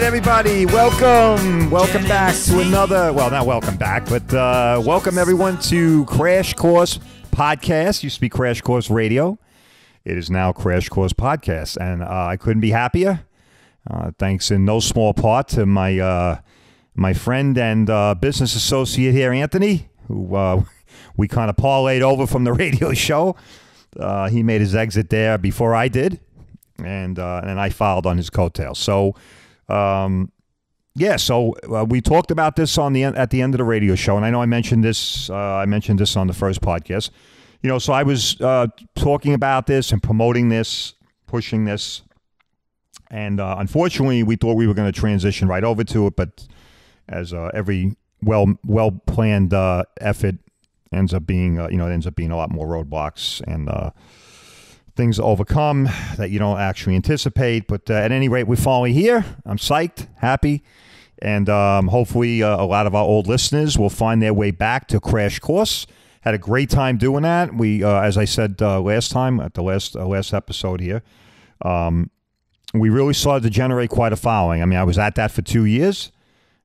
right, everybody, welcome back to another, well, not welcome back, but welcome everyone to Crash Course Podcast. Used to be Crash Course Radio. It is now Crash Course Podcast, and I couldn't be happier. Thanks in no small part to my friend and business associate here, Anthony, who we kind of parlayed over from the radio show. He made his exit there before I did, and I followed on his coattails. So, we talked about this at the end of the radio show, and I know I mentioned this. I mentioned this on the first podcast. You know, so I was talking about this and promoting this, pushing this, and unfortunately, we thought we were going to transition right over to it, but as every well planned effort ends up being, it ends up being a lot more roadblocks and things to overcome that you don't actually anticipate. But at any rate, we're finally here. I'm psyched, happy, and hopefully a lot of our old listeners will find their way back to Crash Course. Had a great time doing that. We, as I said last time at the last episode here, we really started to generate quite a following. I mean, I was at that for 2 years,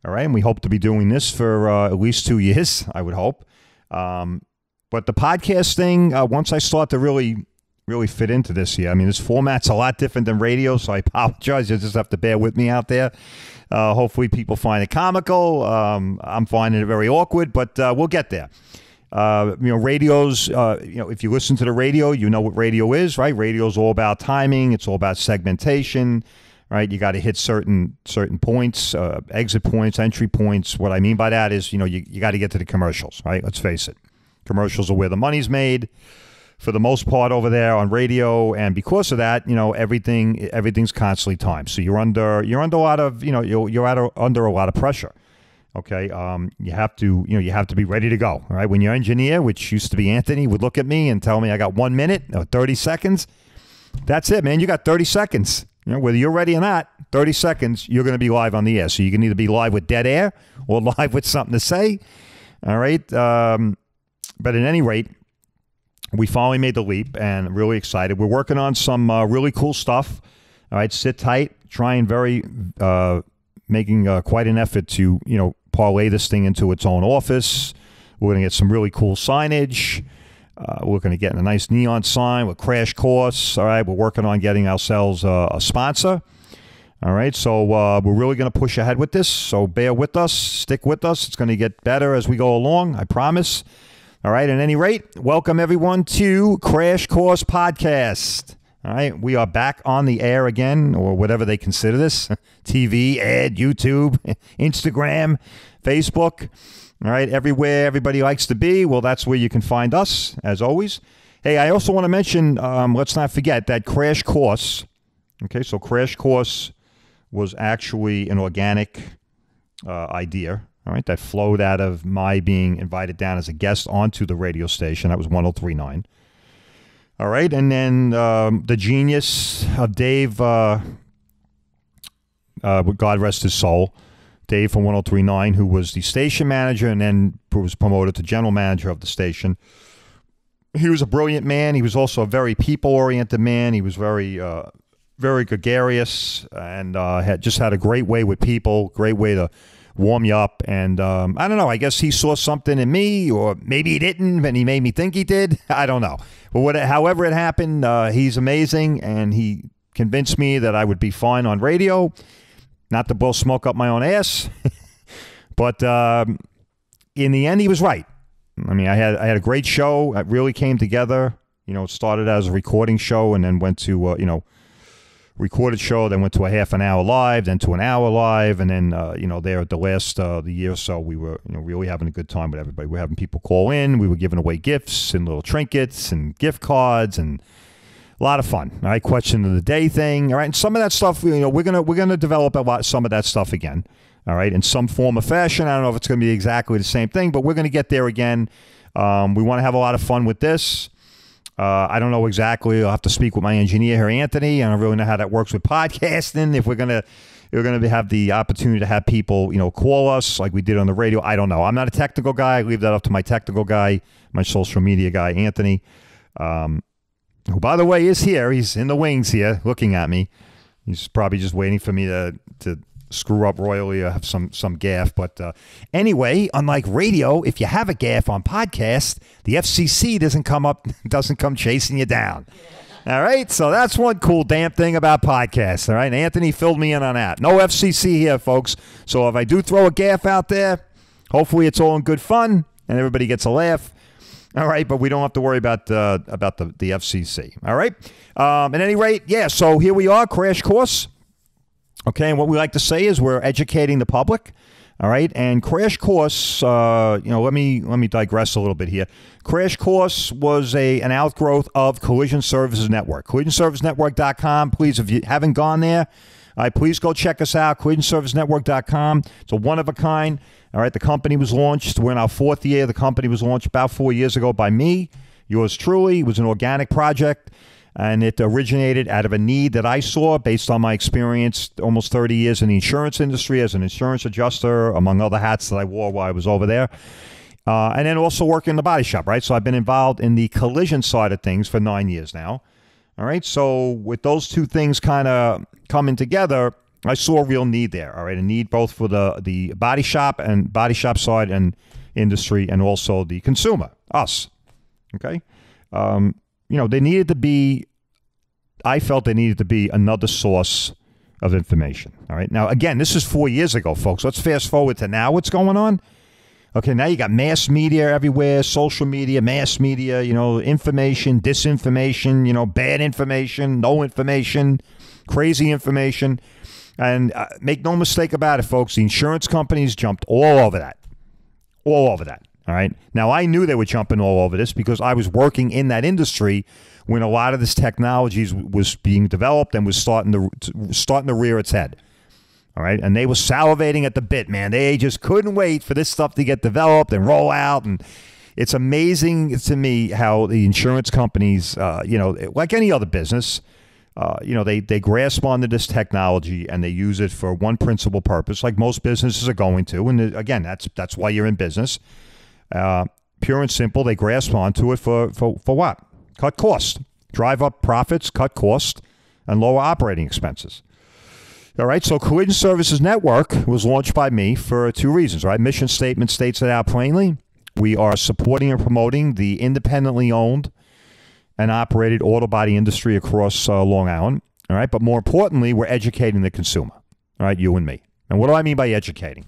all right, and we hope to be doing this for at least 2 years, I would hope. But the podcast thing, once I start to really fit into this here, I mean, this format's a lot different than radio, so I apologize. You just have to bear with me out there. Hopefully people find it comical. I'm finding it very awkward, but we'll get there. Radios, if you listen to the radio, you know what radio is, right? Radio is all about timing. It's all about segmentation, right? You got to hit certain points, exit points, entry points. What I mean by that is, you got to get to the commercials, right? Let's face it. Commercials are where the money's made for the most part over there on radio. And because of that, everything's constantly timed. So you're under a lot of, under a lot of pressure. Okay, you have to be ready to go. All right, when your engineer, which used to be Anthony, would look at me and tell me I got 1 minute or 30 seconds. That's it, man. You got 30 seconds. Whether you're ready or not, 30 seconds, you're going to be live on the air. So you can either be live with dead air or live with something to say. All right, but at any rate, we finally made the leap and really excited. We're working on some really cool stuff. All right, sit tight. Making quite an effort to parlay this thing into its own office. We're going to get some really cool signage. We're going to get a nice neon sign with Crash Course. All right, we're working on getting ourselves a sponsor. All right, so we're really going to push ahead with this. So bear with us, stick with us. It's going to get better as we go along, I promise. All right, at any rate, welcome everyone to Crash Course Podcast. All right, we are back on the air again, or whatever they consider this. TV, ad, YouTube, Instagram, Facebook. All right, everywhere everybody likes to be. Well, that's where you can find us, as always. Hey, I also want to mention, let's not forget that Crash Course. Okay, so Crash Course was actually an organic idea, all right, that flowed out of my being invited down as a guest onto the radio station. That was 103.9. All right, and then the genius of Dave, God rest his soul, Dave from 103.9, who was the station manager and then was promoted to general manager of the station. He was a brilliant man. He was also a very people-oriented man. He was very gregarious and had a great way with people, great way to warm you up. And I don't know, I guess he saw something in me, or maybe he didn't, and he made me think he did. I don't know. But however it happened, he's amazing, and he convinced me that I would be fine on radio. Not to blow smoke up my own ass. But in the end, he was right. I mean, I had a great show. It really came together. It started as a recording show and then went to, recorded show, then went to a half an hour live, then to an hour live, and then there at the last the year or so, we were really having a good time with everybody. We were having people call in, we were giving away gifts and little trinkets and gift cards, and a lot of fun. All right, question of the day thing. All right, and some of that stuff, we're gonna develop some of that stuff again. All right, in some form or fashion. I don't know if it's gonna be exactly the same thing, but we're gonna get there again. We want to have a lot of fun with this. I don't know exactly. I'll have to speak with my engineer here, Anthony. I don't really know how that works with podcasting. If we're gonna have the opportunity to have people, call us like we did on the radio. I don't know. I'm not a technical guy. I leave that up to my technical guy, my social media guy, Anthony, who, by the way, is here. He's in the wings here, looking at me. He's probably just waiting for me to screw up royally or have some gaffe. But anyway, unlike radio, if you have a gaffe on podcast, the FCC doesn't come chasing you down. All right, so that's one cool damn thing about podcasts. All right, Anthony filled me in on that. No FCC here, folks. So if I do throw a gaffe out there, hopefully it's all in good fun and everybody gets a laugh. All right, but we don't have to worry about the FCC. All right. At any rate, yeah. So here we are, Crash Course. Okay, and what we like to say is we're educating the public. All right, and Crash Course, let me digress a little bit here. Crash Course was an outgrowth of Collision Services Network. CollisionServiceNetwork.com. Please, if you haven't gone there, please go check us out. CollisionServiceNetwork.com. It's a one of a kind. All right, the company was launched. We're in our 4th year. The company was launched about 4 years ago by me, yours truly. It was an organic project. And it originated out of a need that I saw based on my experience, almost 30 years in the insurance industry as an insurance adjuster, among other hats that I wore while I was over there. And then also working in the body shop, right? So I've been involved in the collision side of things for 9 years now. All right. So with those two things kind of coming together, I saw a real need there. All right. A need both for the body shop side and industry, and also the consumer, us. Okay. I felt there needed to be another source of information. All right. Now, again, this is 4 years ago, folks. Let's fast forward to now. What's going on? Okay. Now you got mass media everywhere, social media, mass media, information, disinformation, bad information, no information, crazy information. And make no mistake about it, folks. The insurance companies jumped all over that. All over that. All right. Now, I knew they were jumping all over this because I was working in that industry when a lot of this technology was being developed and was starting to rear its head. All right. And they were salivating at the bit, man. They just couldn't wait for this stuff to get developed and roll out. And it's amazing to me how the insurance companies, like any other business, they grasp onto this technology and they use it for one principal purpose, like most businesses are going to. And again, that's why you're in business. Pure and simple, they grasp onto it for what? Cut costs, drive up profits, cut costs, and lower operating expenses. All right, so Collision Services Network was launched by me for two reasons, right? Mission statement states it out plainly. We are supporting and promoting the independently owned and operated auto body industry across Long Island. All right, but more importantly, we're educating the consumer. All right, you and me. And what do I mean by educating?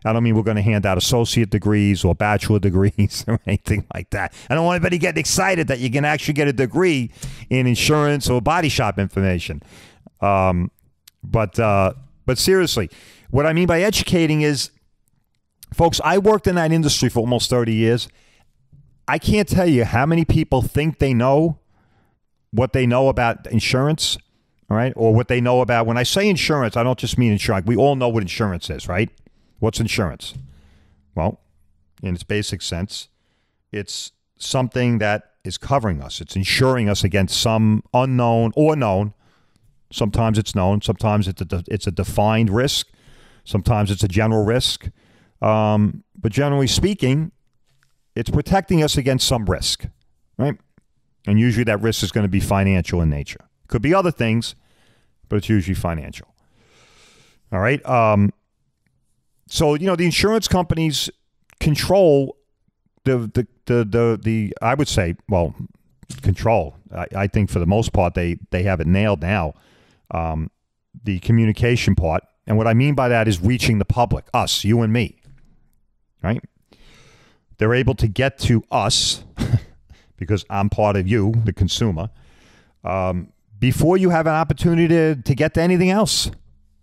I don't mean we're going to hand out associate degrees or bachelor degrees or anything like that. I don't want anybody getting excited that you can actually get a degree in insurance or body shop information. But seriously, what I mean by educating is, folks, I worked in that industry for almost 30 years. I can't tell you how many people think they know what they know about insurance, all right, or what they know about. When I say insurance, I don't just mean insurance. We all know what insurance is, right? What's insurance? Well, in its basic sense, it's something that is covering us. It's insuring us against some unknown or known. Sometimes it's known. Sometimes it's a defined risk. Sometimes it's a general risk. But generally speaking, it's protecting us against some risk, right? And usually that risk is going to be financial in nature. Could be other things, but it's usually financial. All right. So, the insurance companies control the I would say, well, control. I think for the most part, they have it nailed now. The communication part. And what I mean by that is reaching the public, us, you and me, right? They're able to get to us because I'm part of you, the consumer, before you have an opportunity to get to anything else.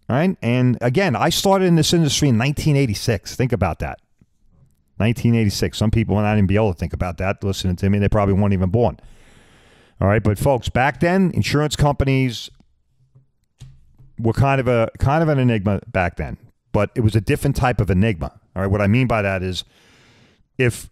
Right? And again, I started in this industry in 1986. Think about that. 1986. Some people will not even be able to think about that listening to me. They probably weren't even born. All right. But folks, back then, insurance companies were kind of an enigma back then. But it was a different type of enigma. All right. What I mean by that is if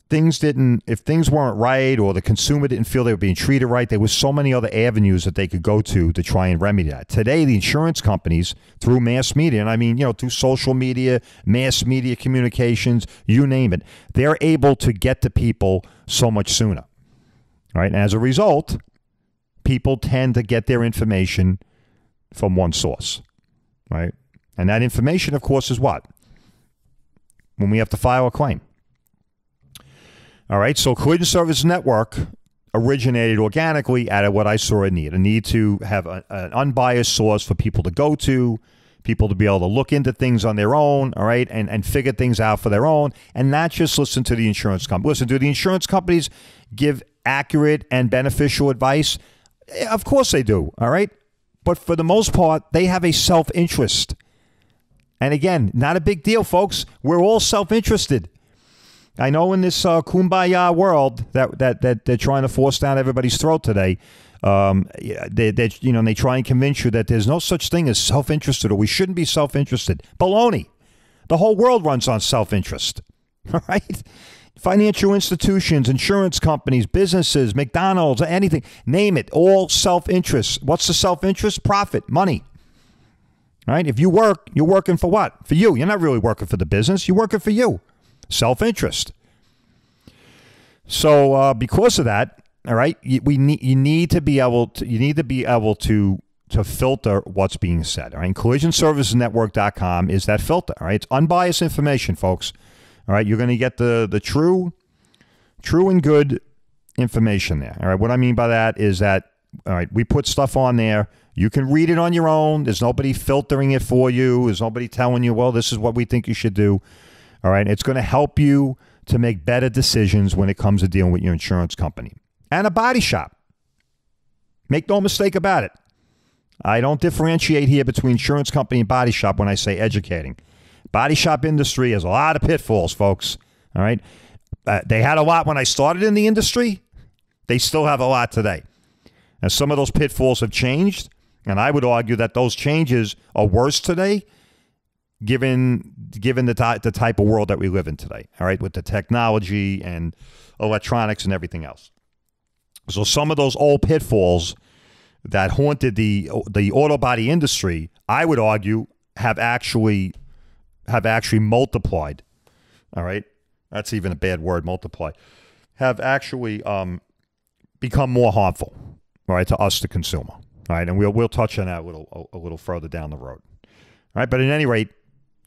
things weren't right or the consumer didn't feel they were being treated right, there was so many other avenues that they could go to try and remedy that. Today, the insurance companies, through mass media, and I mean, through social media, mass media communications, you name it, they're able to get to people so much sooner. All right. And as a result, people tend to get their information from one source, right? And that information, of course, is what? When we have to file a claim. All right, so Collision Service Network originated organically out of what I saw a need to have an unbiased source for people to go to, people to be able to look into things on their own, all right, and figure things out for their own, and not just listen to the insurance company. Listen, do the insurance companies give accurate and beneficial advice? Of course they do, all right? But for the most part, they have a self-interest. And again, not a big deal, folks. We're all self-interested. I know in this kumbaya world that they're trying to force down everybody's throat today, they try and convince you that there's no such thing as self-interested or we shouldn't be self-interested. Baloney. The whole world runs on self-interest. All right? Financial institutions, insurance companies, businesses, McDonald's, anything, name it, all self-interest. What's the self-interest? Profit, money. All right? If you work, you're working for what? For you. You're not really working for the business. You're working for you. Self-interest. So because of that, all right, you need to be able to filter what's being said. All right, CollisionServiceNetwork.com is that filter. All right, it's unbiased information, folks. All right, you're going to get the true and good information there. All right, what I mean by that is that, all right, we put stuff on there. You can read it on your own. There's nobody filtering it for you. There's nobody telling you, well, this is what we think you should do. All right, it's going to help you to make better decisions when it comes to dealing with your insurance company. And a body shop. Make no mistake about it. I don't differentiate here between insurance company and body shop when I say educating. Body shop industry has a lot of pitfalls, folks. All right, they had a lot when I started in the industry. They still have a lot today. And some of those pitfalls have changed, and I would argue that those changes are worse today given the type of world that we live in today, all right, with the technology and electronics and everything else. So some of those old pitfalls that haunted the auto body industry, I would argue, have actually multiplied. All right, that's even a bad word, multiply. Have actually become more harmful, all right, to us, the consumer. All right, and we'll touch on that a little further down the road. All right, but at any rate,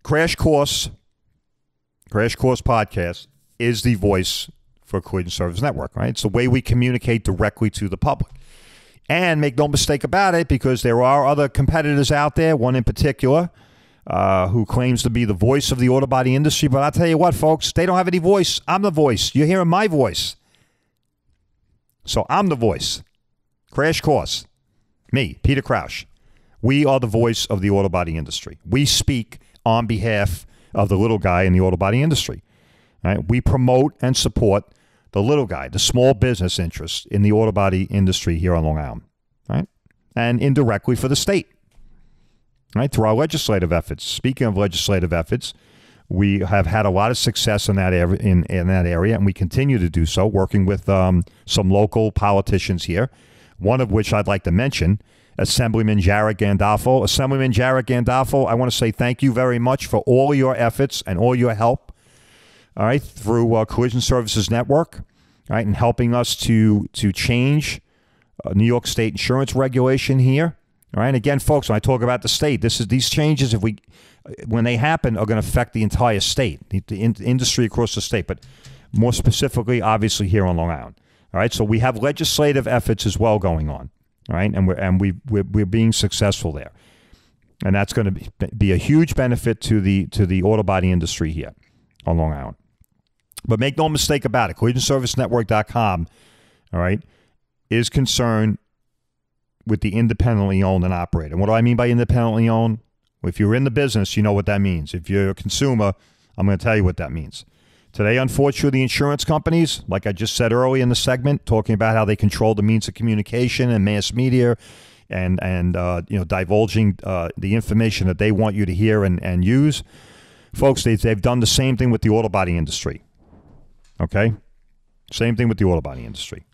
Crash Course Podcast is the voice for Collision Service Network, right? It's the way we communicate directly to the public. And make no mistake about it, because there are other competitors out there, one in particular, who claims to be the voice of the auto body industry. But I'll tell you what, folks, they don't have any voice. I'm the voice. You're hearing my voice. So I'm the voice. Crash Course. Me, Peter Crouch. We are the voice of the auto body industry. We speak on behalf of the little guy in the auto body industry. Right? We promote and support the little guy, the small business interests in the auto body industry here on Long Island, right? And indirectly for the state, right? Through our legislative efforts. Speaking of legislative efforts, we have had a lot of success in that area, in that area, and we continue to do so, working with some local politicians here. One of which I'd like to mention, Assemblyman Jared Gandolfo. Assemblyman Jared Gandolfo, I want to say thank you very much for all your efforts and all your help, all right, through Collision Services Network, all right, and helping us to change New York State insurance regulation here. All right, again, folks, when I talk about the state, these changes, when they happen, are going to affect the entire state, the industry across the state, but more specifically, obviously, here on Long Island. All right, so we have legislative efforts as well going on. All right, and we're being successful there, and that's going to be a huge benefit to the auto body industry here on Long Island. But make no mistake about it, CollisionServiceNetwork.com, all right, is concerned with the independently owned and operated. And what do I mean by independently owned? Well, if you're in the business, you know what that means. If you're a consumer, I'm going to tell you what that means. Today, unfortunately, the insurance companies, like I just said earlier in the segment, talking about how they control the means of communication and mass media and divulging the information that they want you to hear and use. Folks, they've done the same thing with the auto body industry. Okay? Same thing with the auto body industry.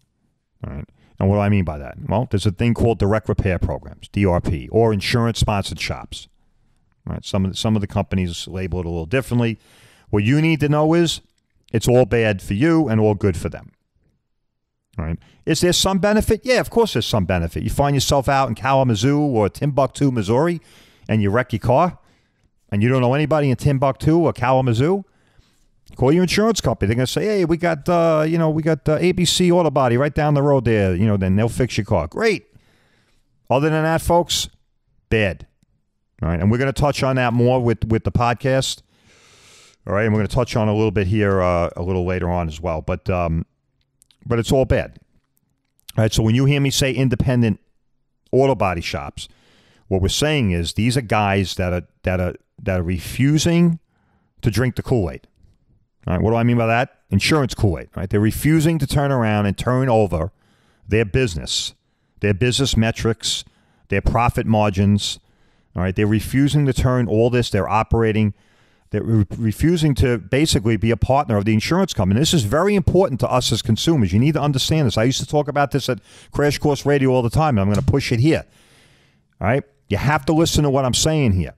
All right? And what do I mean by that? Well, there's a thing called direct repair programs, DRP, or insurance-sponsored shops. All right? Some of the companies label it a little differently. What you need to know is it's all bad for you and all good for them. All right? Is there some benefit? Yeah, of course there's some benefit. You find yourself out in Kalamazoo or Timbuktu, Missouri, and you wreck your car. and you don't know anybody in Timbuktu or Kalamazoo, call your insurance company. They're going to say, hey, we got ABC Auto Body right down the road there. Then they'll fix your car. Great. Other than that, folks, bad. All right, and we're going to touch on that more with the podcast. All right, and we're going to touch on a little bit here a little later on as well. But it's all bad. All right, so when you hear me say independent auto body shops, what we're saying is these are guys that are refusing to drink the Kool-Aid. All right, what do I mean by that? Insurance Kool-Aid. Right, they're refusing to turn around and turn over their business metrics, their profit margins. All right, they're refusing to turn all this. They're refusing to basically be a partner of the insurance company. This is very important to us as consumers. You need to understand this. I used to talk about this at Crash Course Radio all the time, and I'm going to push it here. All right? You have to listen to what I'm saying here.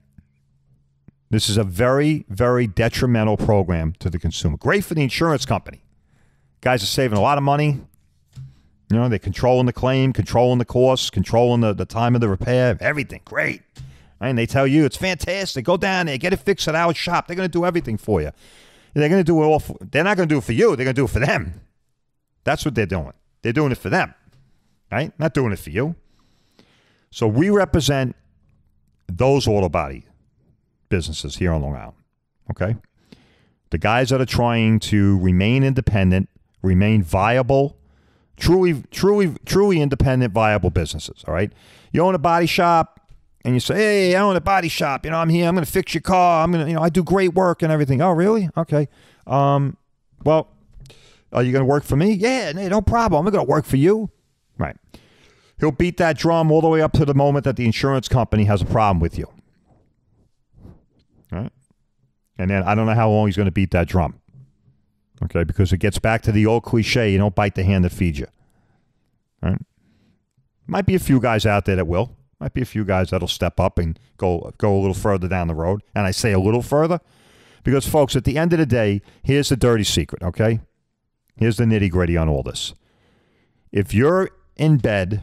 This is a very, very detrimental program to the consumer. Great for the insurance company. Guys are saving a lot of money. They're controlling the claim, controlling the costs, controlling the time of the repair, everything. Great. And they tell you it's fantastic. Go down there, get it fixed at our shop. They're going to do everything for you. They're going to do it all. They're not going to do it for you. They're going to do it for them. That's what they're doing. They're doing it for them, right? Not doing it for you. So we represent those auto body businesses here on Long Island. Okay, the guys that are trying to remain independent, remain viable, truly independent, viable businesses. All right, you own a body shop. And you say, hey, I own a body shop. I'm here. I'm going to fix your car. I do great work and everything. Oh, really? Okay. Well, are you going to work for me? Yeah, no problem. I'm going to work for you. Right. He'll beat that drum all the way up to the moment that the insurance company has a problem with you. Right. And then I don't know how long he's going to beat that drum. Okay. Because it gets back to the old cliche. You don't bite the hand that feeds you. Right. Might be a few guys out there that will. Might be a few guys that'll step up and go a little further down the road. And I say a little further because, folks, at the end of the day, here's the dirty secret, okay? Here's the nitty-gritty on all this. If you're in bed,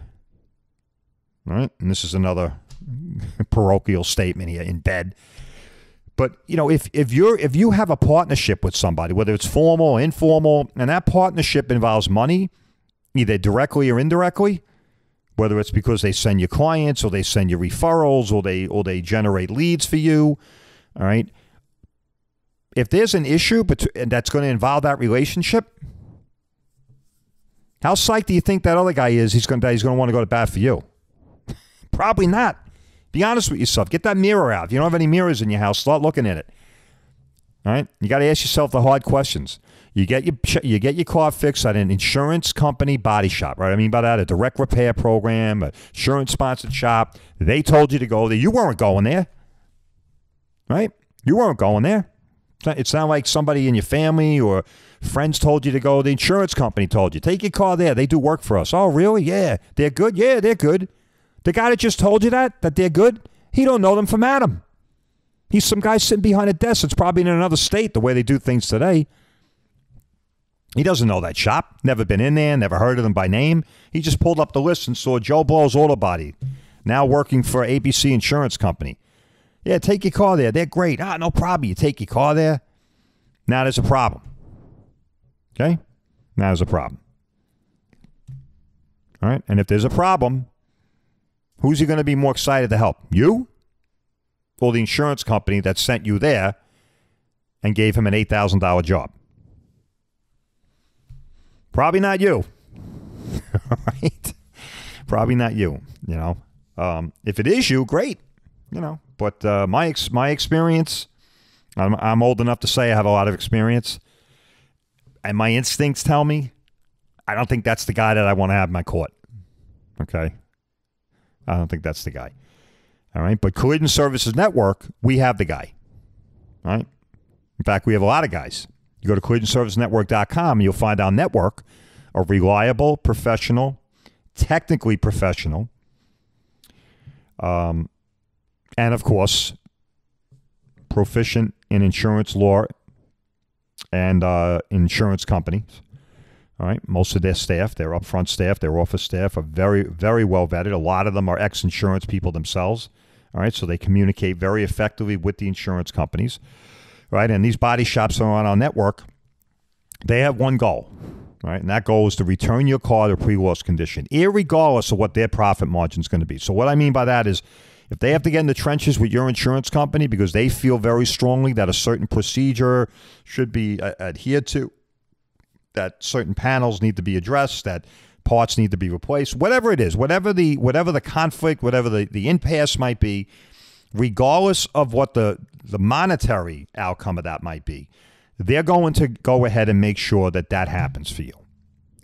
right, and this is another parochial statement here, in bed, but, if you have a partnership with somebody, whether it's formal or informal, and that partnership involves money, either directly or indirectly, whether it's because they send you clients or they send you referrals or they generate leads for you, all right? If there's an issue that's going to involve that relationship, how psyched do you think that other guy is? He's going to want to go to bat for you. Probably not. Be honest with yourself. Get that mirror out. If you don't have any mirrors in your house, start looking at it. All right? You got to ask yourself the hard questions. You get your car fixed at an insurance company body shop, right? I mean by that, a direct repair program, a insurance-sponsored shop. They told you to go there. You weren't going there, right? You weren't going there. It's not like somebody in your family or friends told you to go. The insurance company told you. Take your car there. They do work for us. Oh, really? Yeah. They're good? Yeah, they're good. The guy that just told you that they're good, he don't know them from Adam. He's some guy sitting behind a desk. It's probably in another state the way they do things today. He doesn't know that shop, never been in there, never heard of them by name. He just pulled up the list and saw Joe Blow's Auto Body, now working for ABC Insurance Company. Yeah, take your car there. They're great. No problem. You take your car there. Now there's a problem. Okay? Now there's a problem. All right? And if there's a problem, who's he going to be more excited to help? You? Or the insurance company that sent you there and gave him an $8,000 job? Probably not you. Right? Probably not you, If it is you, great, But my experience, I'm old enough to say I have a lot of experience. And my instincts tell me I don't think that's the guy that I want to have in my court. Okay? I don't think that's the guy. All right? But Collision Services Network, we have the guy. All right? In fact, we have a lot of guys. You go to collisionservicenetwork.com and you'll find our network of reliable, professional, technically professional, and of course, proficient in insurance law and insurance companies. All right. Most of their staff, their upfront staff, their office staff are very, very well vetted. A lot of them are ex-insurance people themselves. All right, so they communicate very effectively with the insurance companies, right? And these body shops are on our network. They have one goal, right? And that goal is to return your car to pre-loss condition, irregardless of what their profit margin is going to be. So what I mean by that is if they have to get in the trenches with your insurance company because they feel very strongly that a certain procedure should be adhered to, that certain panels need to be addressed, that parts need to be replaced, whatever it is, whatever the conflict, whatever the impasse might be, regardless of what the monetary outcome of that might be, they're going to go ahead and make sure that that happens for you.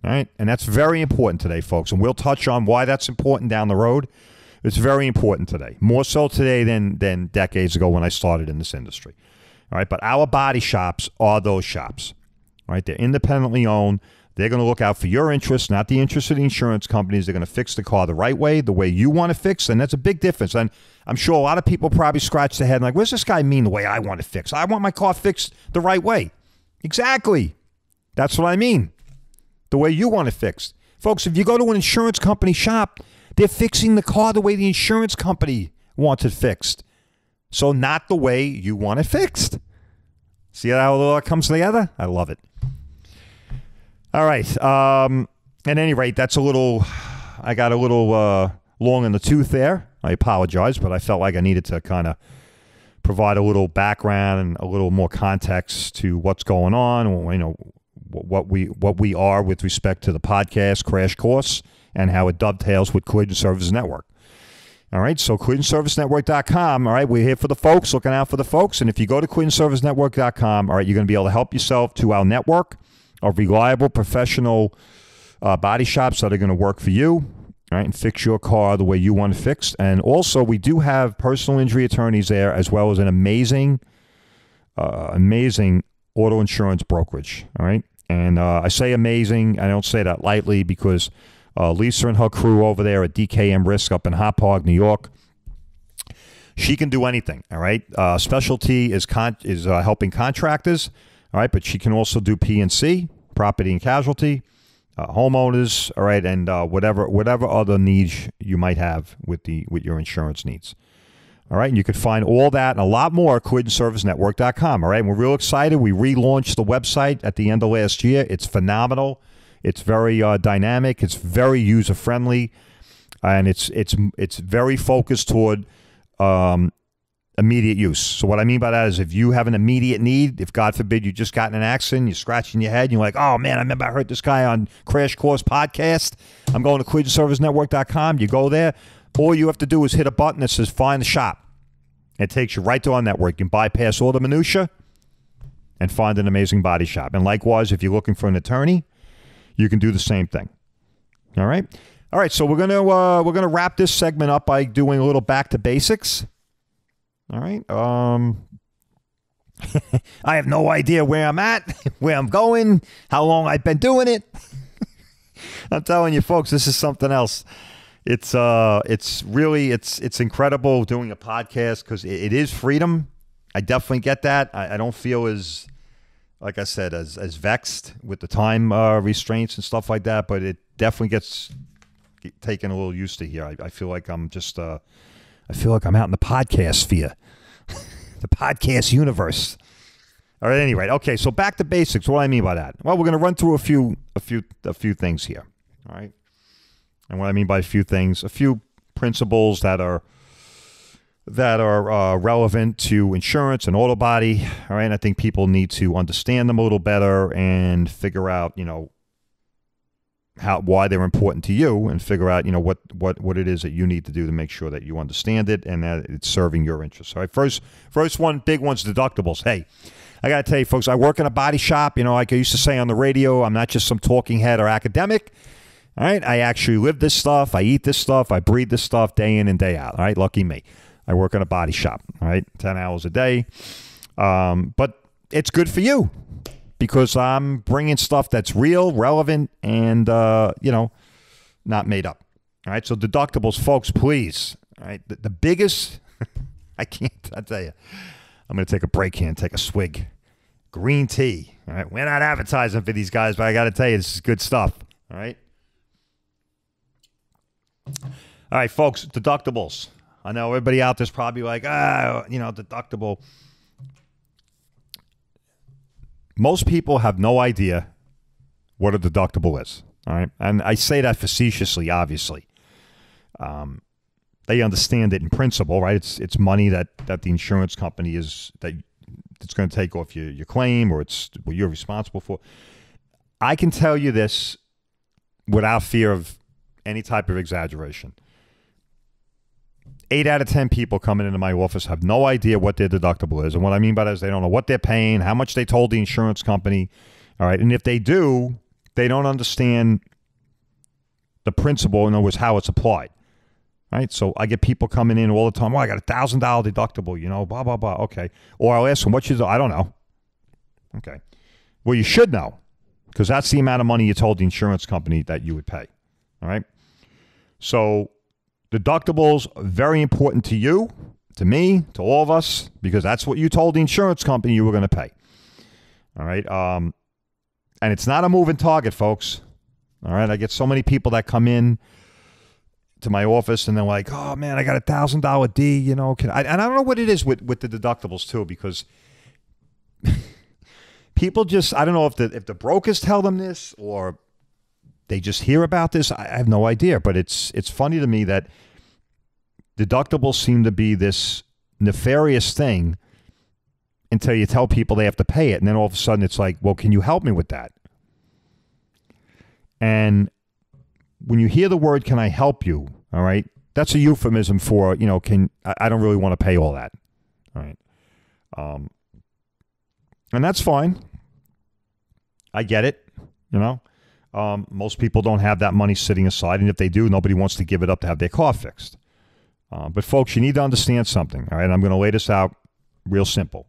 All right? And that's very important today, folks. And we'll touch on why that's important down the road. It's very important today, more so today than decades ago when I started in this industry. All right? But our body shops are those shops. All right? They're independently owned. They're going to look out for your interests, not the interests of the insurance companies. They're going to fix the car the right way, the way you want to fix, and that's a big difference. And I'm sure a lot of people probably scratch their head and like, what does this guy mean the way I want it fixed? I want my car fixed the right way. Exactly. That's what I mean. The way you want it fixed. Folks, if you go to an insurance company shop, they're fixing the car the way the insurance company wants it fixed. So not the way you want it fixed. See how it all comes together? I love it. All right. At any rate, I got a little long in the tooth there. I apologize, but I felt like I needed to kind of provide a little background and a little more context to what's going on, you know, what we are with respect to the podcast Crash Course and how it dovetails with Collision Services Network. All right, so CollisionServiceNetwork.com. All right, we're here for the folks, looking out for the folks. And if you go to CollisionServiceNetwork.com, all right, you're going to be able to help yourself to our network of reliable, professional body shops that are going to work for you, all right, and fix your car the way you want it fixed. And also, we do have personal injury attorneys there, as well as an amazing auto insurance brokerage. All right, and I say amazing. I don't say that lightly because Lisa and her crew over there at DKM Risk up in Hop Park, New York, she can do anything. All right, specialty is helping contractors. All right, but she can also do P&C, property and casualty, homeowners, all right, and whatever other needs you might have with your insurance needs. All right, and you can find all that and a lot more at CollisionServiceNetwork.com. All right, and we're real excited. We relaunched the website at the end of last year. It's phenomenal. It's very dynamic. It's very user friendly, and it's very focused toward immediate use. So what I mean by that is if you have an immediate need, if God forbid you just got in an accident, you're scratching your head, and you're like, oh man, I remember I heard this guy on Crash Course podcast. I'm going to CollisionServiceNetwork.com. You go there. All you have to do is hit a button that says find the shop. It takes you right to our network. You can bypass all the minutia and find an amazing body shop. And likewise, if you're looking for an attorney, you can do the same thing. All right. So we're gonna wrap this segment up by doing a little back to basics. All right. I have no idea where I'm at, where I'm going, how long I've been doing it. I'm telling you, folks, this is something else. It's incredible doing a podcast because it is freedom. I definitely get that. I don't feel as, like I said, as vexed with the time restraints and stuff like that, but it definitely gets taken a little used to here. I feel like I'm just, I feel like I'm out in the podcast sphere, the podcast universe. All right, anyway, okay, so back to basics. What do I mean by that? Well, we're going to run through a few things here, all right? And what I mean by a few things, a few principles that are relevant to insurance and auto body, all right? And I think people need to understand them a little better and figure out, you know, why they're important to you, and figure out, you know, what it is that you need to do to make sure that you understand it and that it's serving your interests. All right, first one, big one's deductibles. Hey, I got to tell you, folks, I work in a body shop. You know, like I used to say on the radio, I'm not just some talking head or academic. All right, I actually live this stuff. I eat this stuff. I breathe this stuff day in and day out. All right, lucky me. I work in a body shop. All right, 10 hours a day. But it's good for you because I'm bringing stuff that's real, relevant, and, you know, not made up. All right, so deductibles, folks, please. All right, the biggest, I tell you, I'm going to take a break here and take a swig. Green tea. All right, we're not advertising for these guys, but I got to tell you, this is good stuff. All right. All right, folks, deductibles. I know everybody out there's probably like, deductible. Most people have no idea what a deductible is. All right. And I say that facetiously, obviously. They understand it in principle, right? It's money that the insurance company it's going to take off your claim, or it's what you're responsible for. I can tell you this without fear of any type of exaggeration. 8 out of 10 people coming into my office have no idea what their deductible is. And what I mean by that is they don't know what they're paying, how much they told the insurance company. All right. And if they do, they don't understand the principle, in other words, how it's applied. Right? So I get people coming in all the time. I got $1,000 deductible, blah, blah, blah. Okay. Or I'll ask them, what you do? I don't know. Okay. Well, you should know, because that's the amount of money you told the insurance company that you would pay. All right. So deductibles are very important to you, to me, to all of us, because that's what you told the insurance company you were going to pay. All right. And it's not a moving target, folks. All right. I get so many people that come in to my office and they're like, oh man, I got $1,000 D, and I don't know what it is with the deductibles too, because people just, I don't know if the brokers tell them this or they just hear about this. I have no idea, but it's funny to me that deductibles seem to be this nefarious thing until you tell people they have to pay it. And then all of a sudden it's like, well, can you help me with that? And when you hear the word, can I help you? All right. That's a euphemism for, I don't really want to pay all that. All right. And that's fine. I get it. Most people don't have that money sitting aside. And if they do, nobody wants to give it up to have their car fixed. But folks, you need to understand something. All right. I'm going to lay this out real simple.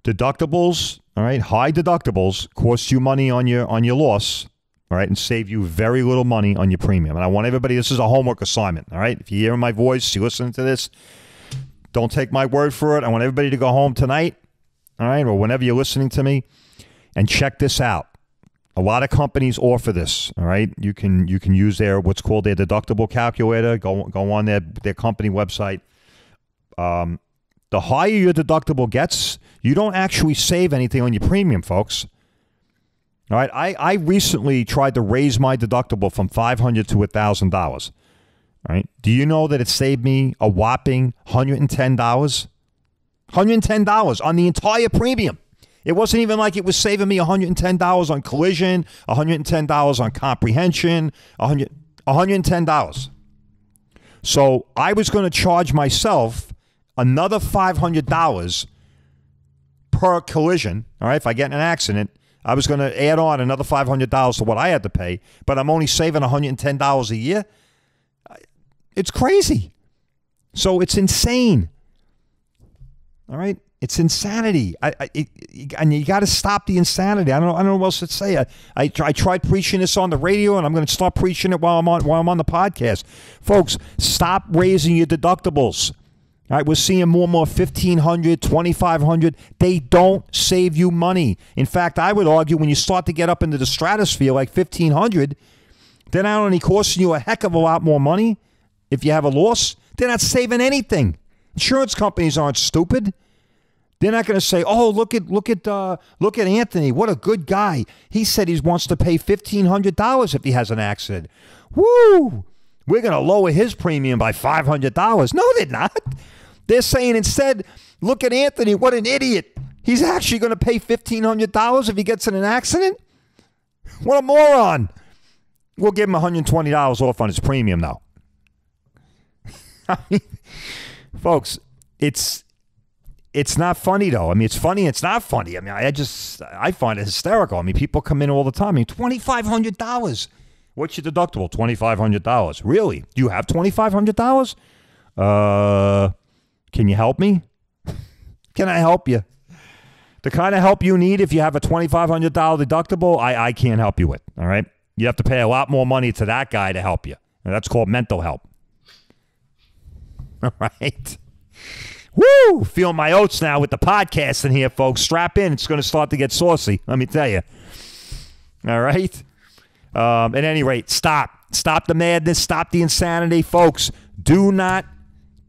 Deductibles, all right, high deductibles cost you money on your loss. All right, and save you very little money on your premium. And I want everybody, this is a homework assignment, all right? If you're hearing my voice, you're listening to this, don't take my word for it. I want everybody to go home tonight, all right, or whenever you're listening to me, and check this out. A lot of companies offer this, all right? You can use what's called their deductible calculator. Go on their company website. The higher your deductible gets, you don't actually save anything on your premium, folks. All right, I recently tried to raise my deductible from $500 to $1,000. All right, do you know that it saved me a whopping $110? $110 on the entire premium. It wasn't even like it was saving me $110 on collision, $110 on comprehension, $110. So I was going to charge myself another $500 per collision. All right, if I get in an accident, I was going to add on another $500 to what I had to pay, but I'm only saving $110 a year. It's crazy. So it's insane. All right? It's insanity. And you got to stop the insanity. I don't know what else to say. I tried preaching this on the radio, and I'm going to start preaching it while I'm on the podcast. Folks, stop raising your deductibles. All right, we're seeing more and more $1,500, $2,500. They don't save you money. In fact, I would argue when you start to get up into the stratosphere like $1,500, they're not only costing you a heck of a lot more money if you have a loss, they're not saving anything. Insurance companies aren't stupid. They're not going to say, "Oh, look at Anthony. What a good guy. He said he wants to pay $1,500 if he has an accident. Woo! We're going to lower his premium by $500." No, they're not. They're saying instead, look at Anthony, what an idiot. He's actually going to pay $1,500 if he gets in an accident? What a moron. We'll give him $120 off on his premium now. I mean, folks, it's not funny, though. I mean, it's funny. It's not funny. I mean, I find it hysterical. I mean, people come in all the time. I mean, $2,500. What's your deductible? $2,500. Really? Do you have $2,500? Can you help me? Can I help you? The kind of help you need if you have a $2,500 deductible, I can't help you with, all right? You have to pay a lot more money to that guy to help you. And that's called mental help. All right? Woo! Feeling my oats now with the podcast in here, folks. Strap in. It's going to start to get saucy, let me tell you. All right? At any rate, stop. Stop the madness. Stop the insanity. Folks, do not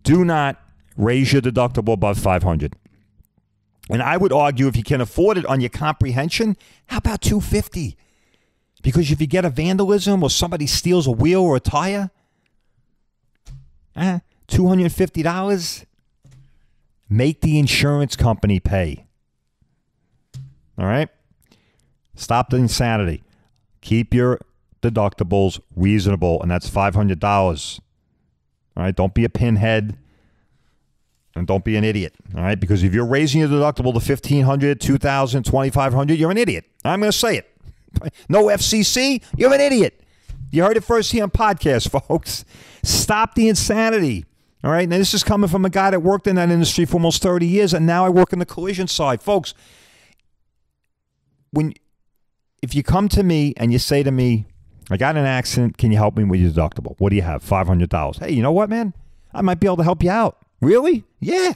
do not raise your deductible above $500. And I would argue if you can afford it on your comprehension, how about $250? Because if you get a vandalism or somebody steals a wheel or a tire, $250, make the insurance company pay. All right? Stop the insanity. Keep your deductibles reasonable, and that's $500. All right? Don't be a pinhead, and don't be an idiot. All right? Because if you're raising your deductible to $1,500, $2,000, $2,500, you're an idiot. I'm going to say it. No FCC, you're an idiot. You heard it first here on podcast, folks. Stop the insanity. All right? Now, this is coming from a guy that worked in that industry for almost 30 years, and now I work in the collision side. Folks, if you come to me and you say to me, I got in an accident, can you help me with your deductible? What do you have? $500. Hey, you know what, man? I might be able to help you out. Really? Yeah.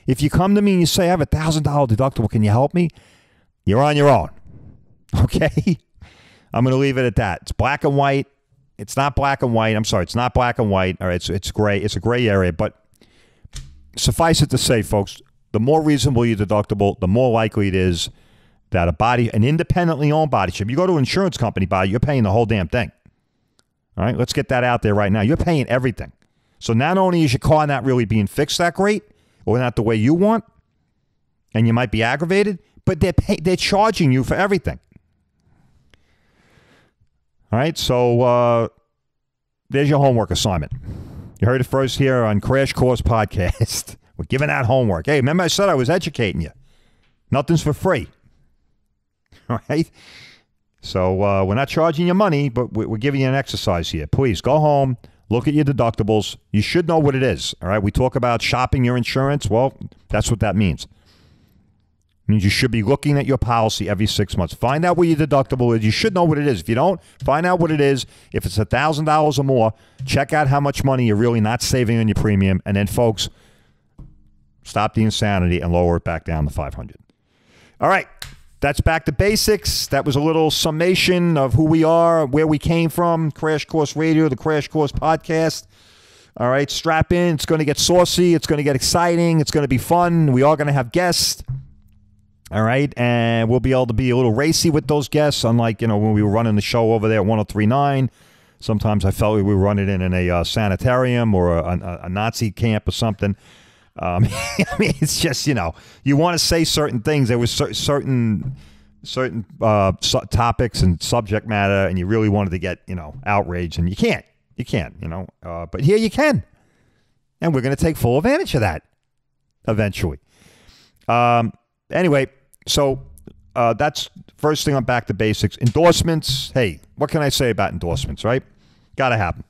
If you come to me and you say, I have $1,000 deductible, can you help me? You're on your own. Okay? I'm going to leave it at that. It's black and white. It's not black and white. I'm sorry. It's not black and white. All right. It's gray. It's a gray area. But suffice it to say, folks, the more reasonable your deductible, the more likely it is that an independently owned body shop, you go to an insurance company, you're paying the whole damn thing. All right. Let's get that out there right now. You're paying everything. So not only is your car not really being fixed that great or not the way you want, and you might be aggravated, but they're charging you for everything. All right, so there's your homework assignment. You heard it first here on Crash Course Podcast. We're giving out homework. Hey, remember I said I was educating you. Nothing's for free. All right? So we're not charging you money, but we're giving you an exercise here. Please go home, look at your deductibles. You should know what it is. All right, we talk about shopping your insurance. Well, that's what that means. It means you should be looking at your policy every 6 months. Find out what your deductible is. You should know what it is. If you don't, find out what it is. If it's $1,000 or more, check out how much money you're really not saving on your premium. And then, folks, stop the insanity and lower it back down to $500. All right. That's back to basics. That was a little summation of who we are, where we came from. Crash Course Radio, the Crash Course Podcast. All right. Strap in. It's going to get saucy. It's going to get exciting. It's going to be fun. We are going to have guests. All right, and we'll be able to be a little racy with those guests, unlike, when we were running the show over there at 103.9. Sometimes I felt we were running it in a sanitarium or a Nazi camp or something. I mean, it's just, you want to say certain things. There was certain topics and subject matter, and you really wanted to get, outraged, and you can't. You can't, but here you can. And we're going to take full advantage of that eventually. Anyway, so that's first thing on Back to Basics. Endorsements. Hey, what can I say about endorsements, right? Got to have them.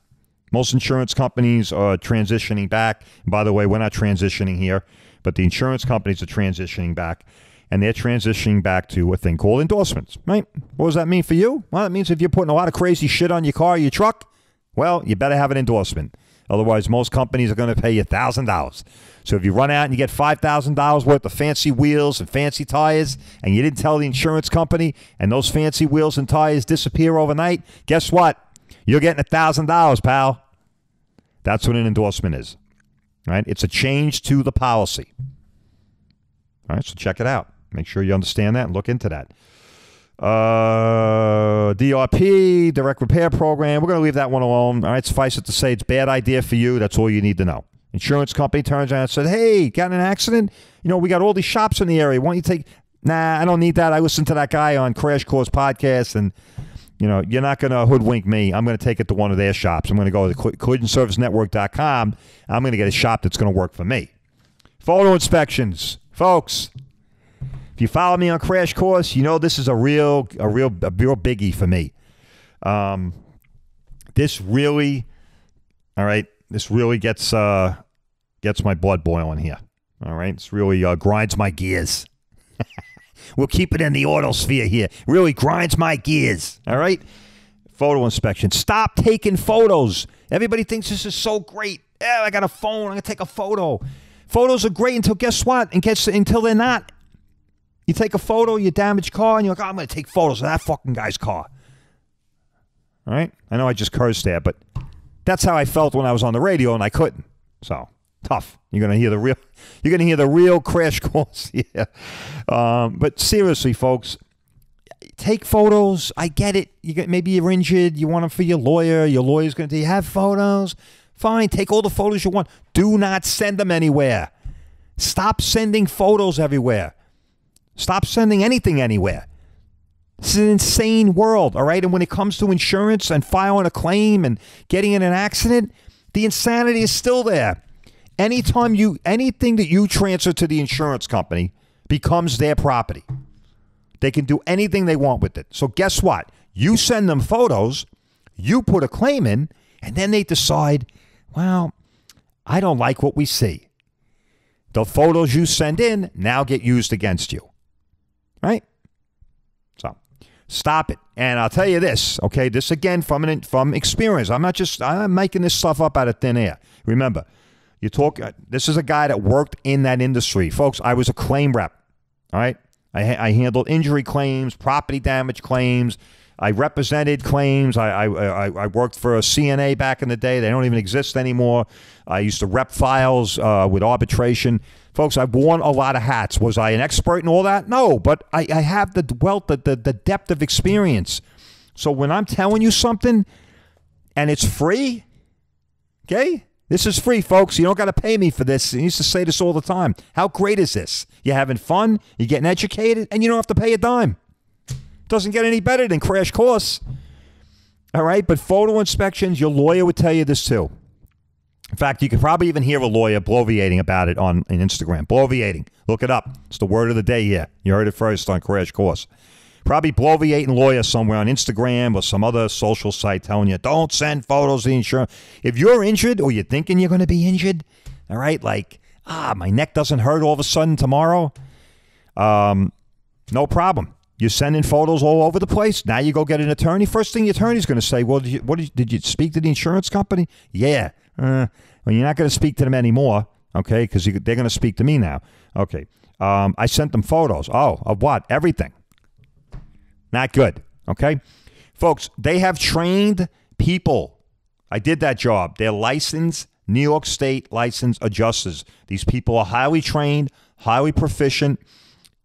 Most insurance companies are transitioning back. And by the way, we're not transitioning here, but the insurance companies are transitioning back. And they're transitioning back to a thing called endorsements, right? What does that mean for you? Well, it means if you're putting a lot of crazy shit on your car or your truck, well, you better have an endorsement. Otherwise, most companies are going to pay you $1,000. So if you run out and you get $5,000 worth of fancy wheels and fancy tires, and you didn't tell the insurance company, and those fancy wheels and tires disappear overnight, guess what? You're getting $1,000, pal. That's what an endorsement is. Right? It's a change to the policy. All right, so check it out. Make sure you understand that and look into that. DRP, Direct Repair Program. We're going to leave that one alone. All right, suffice it to say, it's a bad idea for you. That's all you need to know. Insurance company turns around and said, hey, got in an accident? We got all these shops in the area. Why don't you take... Nah, I don't need that. I listened to that guy on Crash Course Podcast, and, you're not going to hoodwink me. I'm going to take it to one of their shops. I'm going to go to collisionservicenetwork.com. I'm going to get a shop that's going to work for me. Photo inspections. Folks, if you follow me on Crash Course, this is a real biggie for me. This really gets my blood boiling here. All right, this really grinds my gears. We'll keep it in the autosphere here. Really grinds my gears. All right, photo inspection. Stop taking photos. Everybody thinks this is so great. Yeah, I got a phone. I'm gonna take a photo. Photos are great until guess what? Until they're not. You take a photo of your damaged car, and you're like, I'm going to take photos of that fucking guy's car. All right? I know I just cursed there, but that's how I felt when I was on the radio, and I couldn't. So Tough. You're gonna hear the real crash course. Yeah. But seriously, folks, take photos. I get it. Maybe you're injured. You want them for your lawyer. Your lawyer's going to. Do you have photos? Fine. Take all the photos you want. Do not send them anywhere. Stop sending photos everywhere. Stop sending anything anywhere. This is an insane world, all right? And when it comes to insurance and filing a claim and getting in an accident, the insanity is still there. Anything that you transfer to the insurance company becomes their property. They can do anything they want with it. So guess what? You send them photos, you put a claim in, and then they decide, well, I don't like what we see. The photos you send in now get used against you. Right? So stop it. And I'll tell you this, okay? This again from experience. I'm making this stuff up out of thin air. Remember, this is a guy that worked in that industry. Folks, I was a claim rep. All right? I handled injury claims, property damage claims. I represented claims. I worked for a CNA back in the day. They don't even exist anymore. I used to rep files with arbitration. Folks, I've worn a lot of hats. Was I an expert in all that? No, but I have the wealth, the depth of experience. So when I'm telling you something and it's free, okay? This is free, folks. You don't got to pay me for this. I used to say this all the time. How great is this? You're having fun, you're getting educated, and you don't have to pay a dime. Doesn't get any better than crash course. All right, but photo inspections, your lawyer would tell you this too. In fact, you could probably even hear a lawyer bloviating about it on Instagram. Bloviating. Look it up. It's the word of the day here. You heard it first on Crash Course. Probably bloviating lawyer somewhere on Instagram or some other social site telling you, don't send photos to the insurance. If you're injured or you're thinking you're going to be injured, all right, like, my neck doesn't hurt all of a sudden tomorrow, no problem. You're sending photos all over the place. Now you go get an attorney. First thing the attorney's going to say, well, did you speak to the insurance company? Yeah. Well, you're not going to speak to them anymore, okay, because they're going to speak to me now. Okay. I sent them photos. Oh, of what? Everything. Not good, okay? Folks, they have trained people. I did that job. They're licensed New York State licensed adjusters. These people are highly trained, highly proficient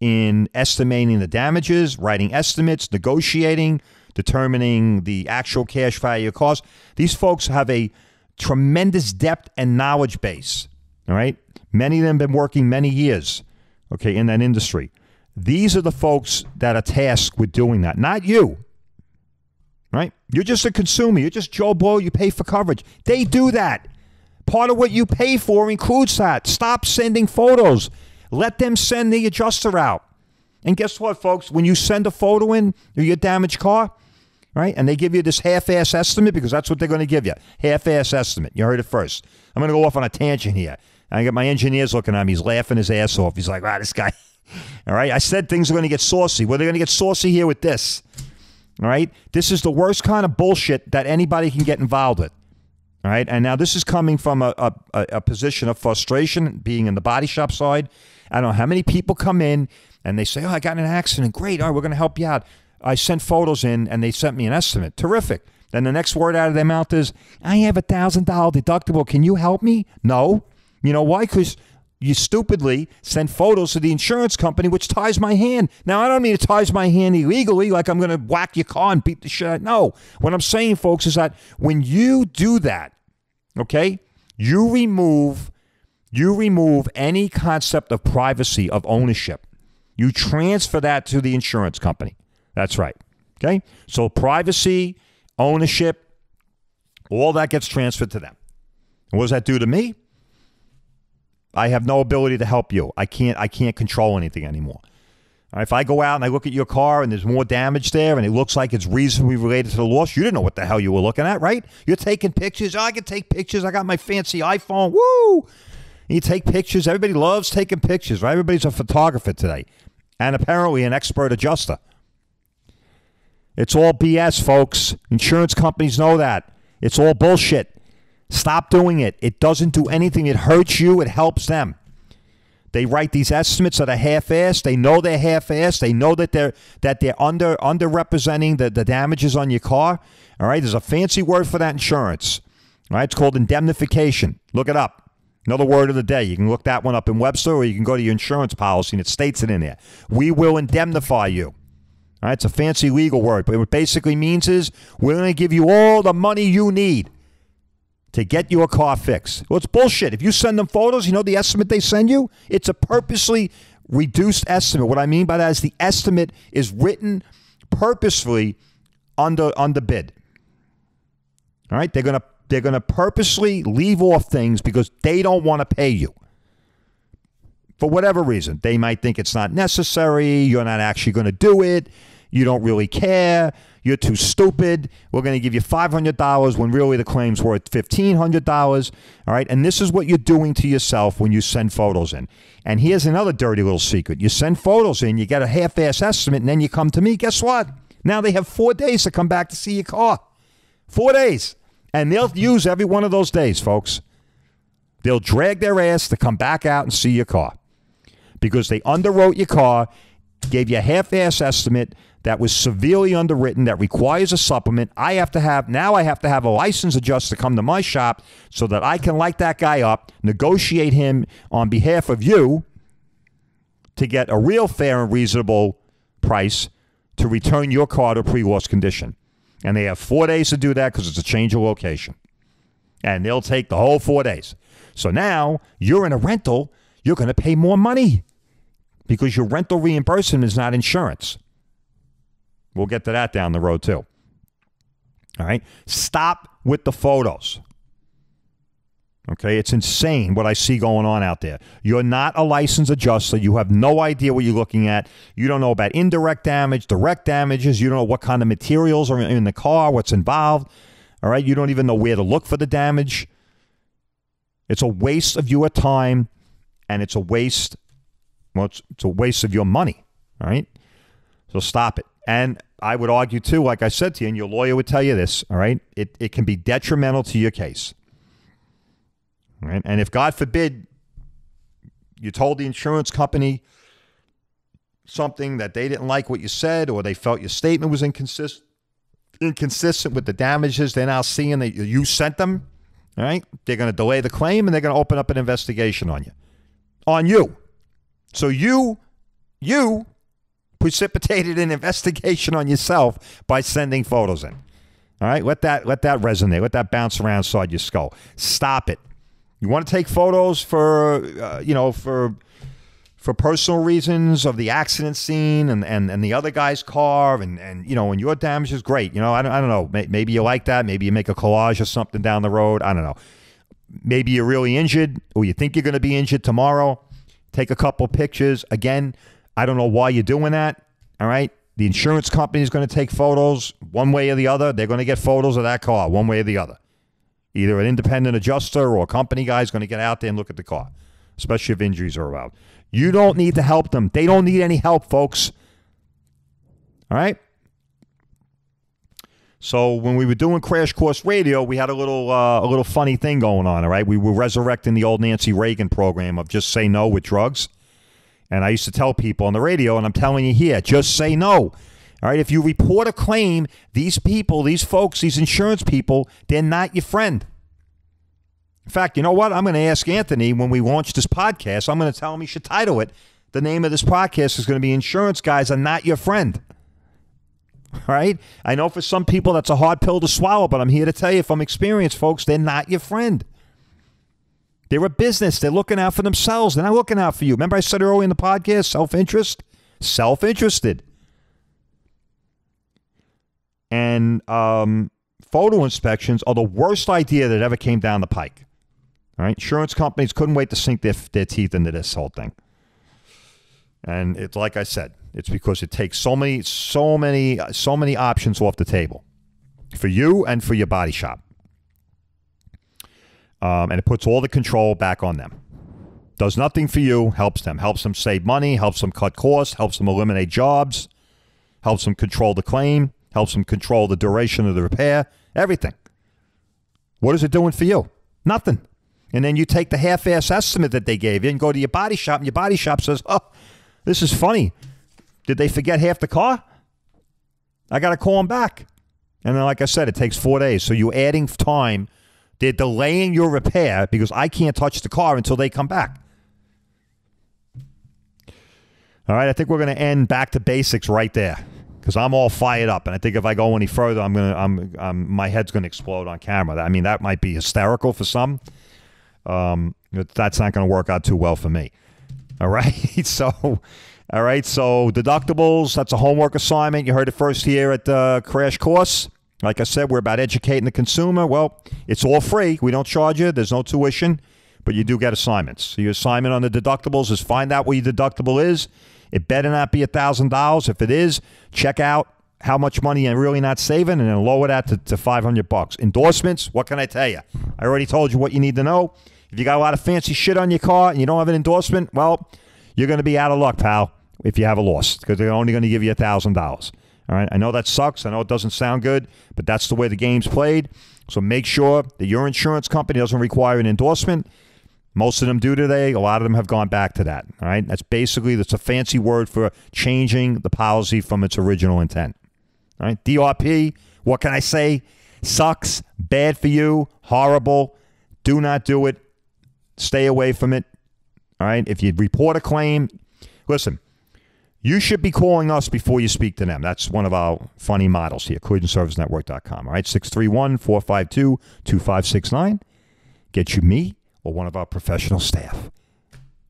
in estimating the damages, writing estimates, negotiating, determining the actual cash value of cost. These folks have a tremendous depth and knowledge base, all right? Many of them have been working many years, okay, in that industry. These are the folks that are tasked with doing that, not you, right? You're just a consumer. You're just Joe Blow. You pay for coverage. They do that. Part of what you pay for includes that. Stop sending photos. Let them send the adjuster out. And guess what, folks? When you send a photo in of your damaged car, right, and they give you this half-ass estimate, because that's what they're going to give you, half-ass estimate. You heard it first. I'm going to go off on a tangent here. I get my engineers looking at me. He's laughing his ass off. He's like, wow, this guy. All right, I said things are going to get saucy. Well, they're going to get saucy here with this. All right, this is the worst kind of bullshit that anybody can get involved with. All right, and now this is coming from a position of frustration, being in the body shop side. I don't know how many people come in and they say, oh, I got in an accident. Great, all right, we're going to help you out. I sent photos in and they sent me an estimate. Terrific. Then the next word out of their mouth is, I have $1,000 deductible. Can you help me? No. You know why? Because you stupidly send photos to the insurance company, which ties my hand. Now, I don't mean it ties my hand illegally, like I'm going to whack your car and beat the shit out. No. What I'm saying, folks, is that when you do that, okay, you remove any concept of privacy, of ownership. You transfer that to the insurance company. That's right. Okay? So privacy, ownership, all that gets transferred to them. And what does that do to me? I have no ability to help you. I can't control anything anymore. All right, if I go out and I look at your car and there's more damage there and it looks like it's reasonably related to the loss, you didn't know what the hell you were looking at, right? You're taking pictures. Oh, I can take pictures. I got my fancy iPhone. Woo! And you take pictures. Everybody loves taking pictures, right? Everybody's a photographer today and apparently an expert adjuster. It's all BS, folks. Insurance companies know that. It's all bullshit. Stop doing it. It doesn't do anything. It hurts you. It helps them. They write these estimates that are half-assed. They know they're half-assed. They know that they're underrepresenting the damages on your car. All right, there's a fancy word for that insurance. All right, it's called indemnification. Look it up. Another word of the day. You can look that one up in Webster, or you can go to your insurance policy and it states it in there. We will indemnify you. All right, it's a fancy legal word, but what it basically means is we're going to give you all the money you need to get your car fixed. Well, it's bullshit. If you send them photos, you know the estimate they send you? It's a purposely reduced estimate. What I mean by that is the estimate is written purposefully under bid. All right, they're going to purposely leave off things because they don't want to pay you. For whatever reason. They might think it's not necessary. You're not actually going to do it. You don't really care. You're too stupid. We're going to give you $500 when really the claim's worth $1,500. All right. And this is what you're doing to yourself when you send photos in. And here's another dirty little secret. You send photos in, you get a half-ass estimate, and then you come to me. Guess what? Now they have 4 days to come back to see your car. 4 days. And they'll use every one of those days, folks. They'll drag their ass to come back out and see your car because they underwrote your car, gave you a half-ass estimate that was severely underwritten, that requires a supplement. I have to have a license adjuster come to my shop so that I can light that guy up, negotiate him on behalf of you to get a real fair and reasonable price to return your car to pre-loss condition. And they have 4 days to do that because it's a change of location. And they'll take the whole 4 days. So now you're in a rental, you're going to pay more money because your rental reimbursement is not insurance. We'll get to that down the road too. All right. Stop with the photos. Okay. It's insane what I see going on out there. You're not a licensed adjuster. You have no idea what you're looking at. You don't know about indirect damage, direct damages. You don't know what kind of materials are in the car, what's involved. All right. You don't even know where to look for the damage. It's a waste of your time and it's a waste. Well, it's a waste of your money. All right. So stop it. And I would argue, too, like I said to you, and your lawyer would tell you this, all right, it can be detrimental to your case. All right? And if, God forbid, you told the insurance company something that they didn't like what you said or they felt your statement was inconsistent with the damages they're now seeing that you sent them, all right, they're going to delay the claim and they're going to open up an investigation on you. On you. So you precipitated an investigation on yourself by sending photos in. All right, let that resonate. Let that bounce around inside your skull. Stop it. You want to take photos for personal reasons of the accident scene and the other guy's car and your damage is great. I don't know. Maybe you like that. Maybe you make a collage or something down the road. I don't know. Maybe you're really injured or you think you're going to be injured tomorrow. Take a couple pictures. Again, I don't know why you're doing that, all right? The insurance company is going to take photos one way or the other. They're going to get photos of that car one way or the other. Either an independent adjuster or a company guy is going to get out there and look at the car, especially if injuries are around. You don't need to help them. They don't need any help, folks. All right? So when we were doing Crash Course Radio, we had a little funny thing going on, all right? We were resurrecting the old Nancy Reagan program of just say no with drugs. And I used to tell people on the radio, and I'm telling you here, just say no. All right, if you report a claim, these people, these folks, these insurance people, they're not your friend. In fact, you know what? I'm going to ask Anthony when we launch this podcast, I'm going to tell him he should title it. The name of this podcast is going to be Insurance Guys Are Not Your Friend. All right? I know for some people that's a hard pill to swallow, but I'm here to tell you from experience, folks, they're not your friend. They're a business. They're looking out for themselves. They're not looking out for you. Remember I said earlier in the podcast, self-interest? Self-interested. And photo inspections are the worst idea that ever came down the pike. All right? Insurance companies couldn't wait to sink their teeth into this whole thing. And it's like I said, it's because it takes so many options off the table for you and for your body shop. And it puts all the control back on them. Does nothing for you, helps them save money, helps them cut costs, helps them eliminate jobs, helps them control the claim, helps them control the duration of the repair, everything. What is it doing for you? Nothing. And then you take the half-ass estimate that they gave you and go to your body shop, and your body shop says, oh, this is funny. Did they forget half the car? I got to call them back. And then, like I said, it takes 4 days. So you're adding time They're delaying your repair because I can't touch the car until they come back. All right, I think we're going to end back to basics right there because I'm all fired up, and I think if I go any further, my head's going to explode on camera. I mean, that might be hysterical for some. That's not going to work out too well for me. All right, so deductibles. That's a homework assignment. You heard it first here at the Crash Course. Like I said, we're about educating the consumer. Well, it's all free. We don't charge you. There's no tuition, but you do get assignments. So your assignment on the deductibles is find out what your deductible is. It better not be $1,000. If it is, check out how much money you're really not saving and then lower that to $500. Endorsements, what can I tell you? I already told you what you need to know. If you got a lot of fancy shit on your car and you don't have an endorsement, well, you're going to be out of luck, pal, if you have a loss because they're only going to give you $1,000. All right, I know that sucks. I know it doesn't sound good, but that's the way the game's played. So make sure that your insurance company doesn't require an endorsement. Most of them do today. A lot of them have gone back to that. All right, that's a fancy word for changing the policy from its original intent. All right, DRP, what can I say? Sucks, bad for you, horrible. Do not do it. Stay away from it. All right, if you report a claim, listen, you should be calling us before you speak to them. That's one of our funny models here, CollisionServiceNetwork.com. All right, 631-452-2569. Get you me or one of our professional staff,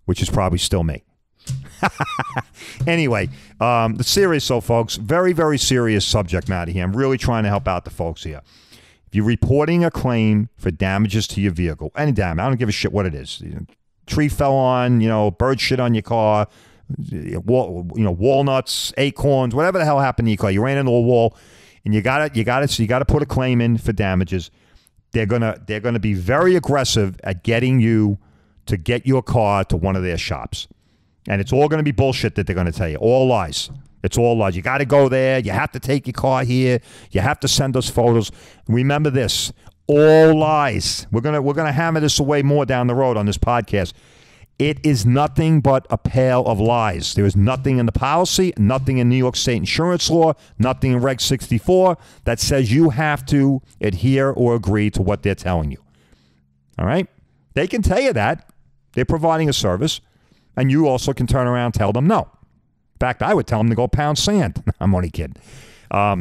which is probably still me. Anyway, the serious, folks, very, very serious subject matter here. I'm really trying to help out the folks here. If you're reporting a claim for damages to your vehicle, any damage, I don't give a shit what it is. Tree fell on, bird shit on your car, walnuts, acorns, whatever the hell happened to your car. You ran into a wall, and you got to put a claim in for damages. They're gonna be very aggressive at getting you to get your car to one of their shops, and it's all going to be bullshit that they're going to tell you. All lies. It's all lies. You got to go there. You have to take your car here. You have to send us photos. Remember this. All lies. We're gonna hammer this away more down the road on this podcast. It is nothing but a pail of lies. There is nothing in the policy, nothing in New York State insurance law, nothing in Reg 64 that says you have to adhere or agree to what they're telling you. All right? They can tell you that. They're providing a service, and you also can turn around and tell them no. In fact, I would tell them to go pound sand. I'm only kidding. Tell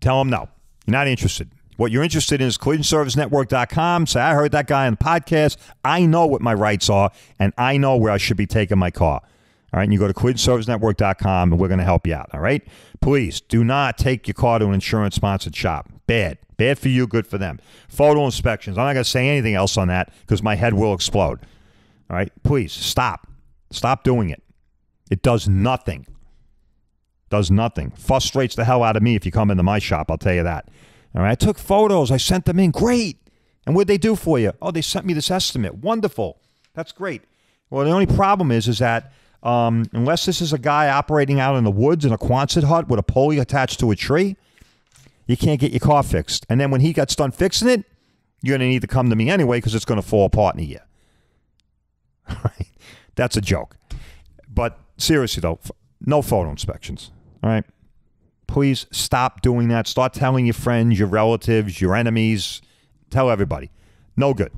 them no. You're not interested. What you're interested in is CollisionServiceNetwork.com. Say, I heard that guy on the podcast. I know what my rights are, and I know where I should be taking my car. All right, and you go to CollisionServiceNetwork.com, and we're going to help you out. All right? Please do not take your car to an insurance-sponsored shop. Bad. Bad for you, good for them. Photo inspections. I'm not going to say anything else on that because my head will explode. All right? Please, stop. Stop doing it. It does nothing. Does nothing. Frustrates the hell out of me if you come into my shop, I'll tell you that. All right, I took photos. I sent them in. Great. And what'd they do for you? Oh, they sent me this estimate. Wonderful. That's great. Well, the only problem is that unless this is a guy operating out in the woods in a Quonset hut with a pulley attached to a tree, you can't get your car fixed. And then when he gets done fixing it, you're going to need to come to me anyway because it's going to fall apart in a year. All right. That's a joke. But seriously, though, no photo inspections. All right. Please stop doing that. Start telling your friends, your relatives, your enemies. Tell everybody. No good.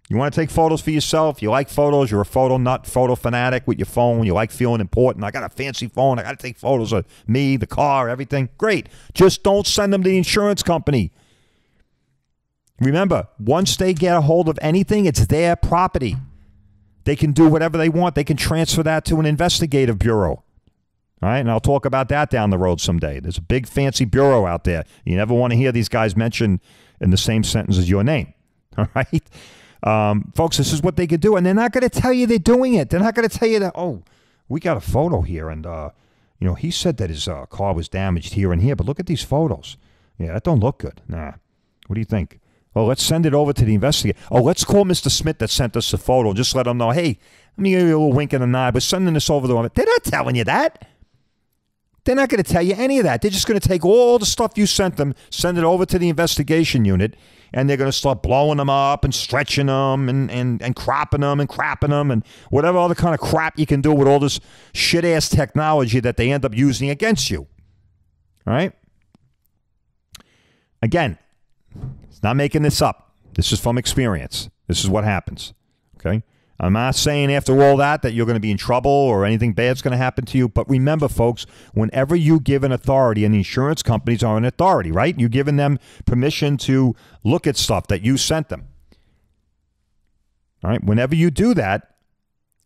You want to take photos for yourself? You like photos? You're a photo nut, photo fanatic with your phone. You like feeling important. I got a fancy phone. I got to take photos of me, the car, everything. Great. Just don't send them to the insurance company. Remember, once they get a hold of anything, it's their property. They can do whatever they want. They can transfer that to an investigative bureau. All right, and I'll talk about that down the road someday. There's a big fancy bureau out there. You never want to hear these guys mentioned in the same sentence as your name. All right? Folks, this is what they could do, and they're not going to tell you they're doing it. They're not going to tell you that, oh, we got a photo here, and, he said that his car was damaged here and here, but look at these photos. Yeah, that don't look good. Nah. What do you think? Oh, let's send it over to the investigator. Oh, let's call Mr. Smith that sent us the photo. Just let him know, hey, let me give you a little wink and a nod. We're sending this over to him. They're not telling you that. They're not going to tell you any of that. They're just going to take all the stuff you sent them, send it over to the investigation unit, and they're going to start blowing them up and stretching them and cropping them and crapping them and whatever other kind of crap you can do with all this shit-ass technology that they end up using against you. All right? Again, it's Not making this up. This is from experience. This is what happens. Okay? I'm not saying after all that you're going to be in trouble or anything bad's going to happen to you. But remember, folks, whenever you give an authority, and the insurance companies are an authority, right? You're giving them permission to look at stuff that you sent them. All right? Whenever you do that,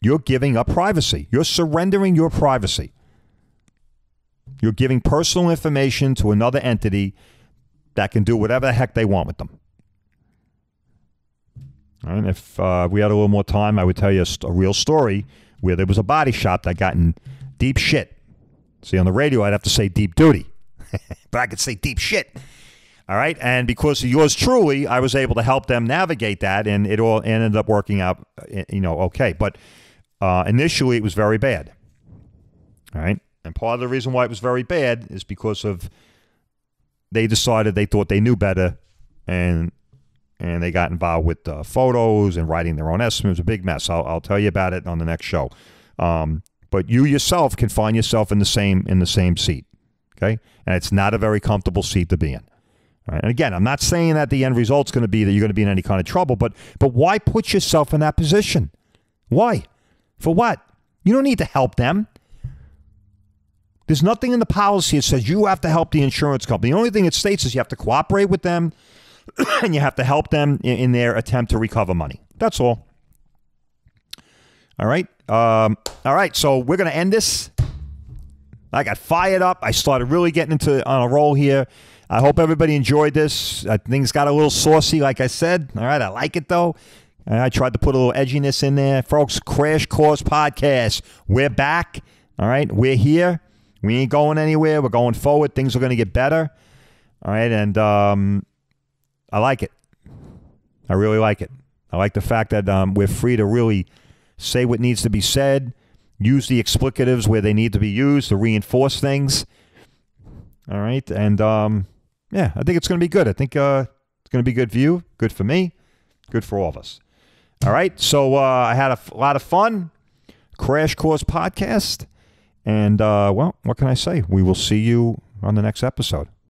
you're giving up privacy. You're surrendering your privacy. You're giving personal information to another entity that can do whatever the heck they want with them. All right, if we had a little more time, I would tell you a real story where there was a body shop that got in deep shit. See, on the radio, I'd have to say deep duty, but I could say deep shit. All right, and because of yours truly, I was able to help them navigate that, and it all ended up working out, okay. But initially, it was very bad. All right, and part of the reason why it was very bad is because of they decided they thought they knew better, and they got involved with photos and writing their own estimates. It was a big mess. I'll tell you about it on the next show. But you yourself can find yourself in the same seat, okay? And it's not a very comfortable seat to be in. All right? And again, I'm not saying that the end result's going to be that you're going to be in any kind of trouble, but why put yourself in that position? Why? For what? You don't need to help them. There's nothing in the policy that says you have to help the insurance company. The only thing it states is you have to cooperate with them and you have to help them in their attempt to recover money. That's all. All right. All right. So we're going to end this. I got fired up. I started really getting on a roll here. I hope everybody enjoyed this. Things got a little saucy, like I said. All right. I like it, though. I tried to put a little edginess in there. Folks, Crash Course Podcast. We're back. All right. We're here. We ain't going anywhere. We're going forward. Things are going to get better. All right. And I like it. I really like it. I like the fact that we're free to really say what needs to be said, use the explicatives where they need to be used to reinforce things. All right. And, yeah, I think it's going to be good. I think it's going to be good for you, good for me, good for all of us. All right. So I had a lot of fun. Crash Course Podcast. And, well, what can I say? We will see you on the next episode.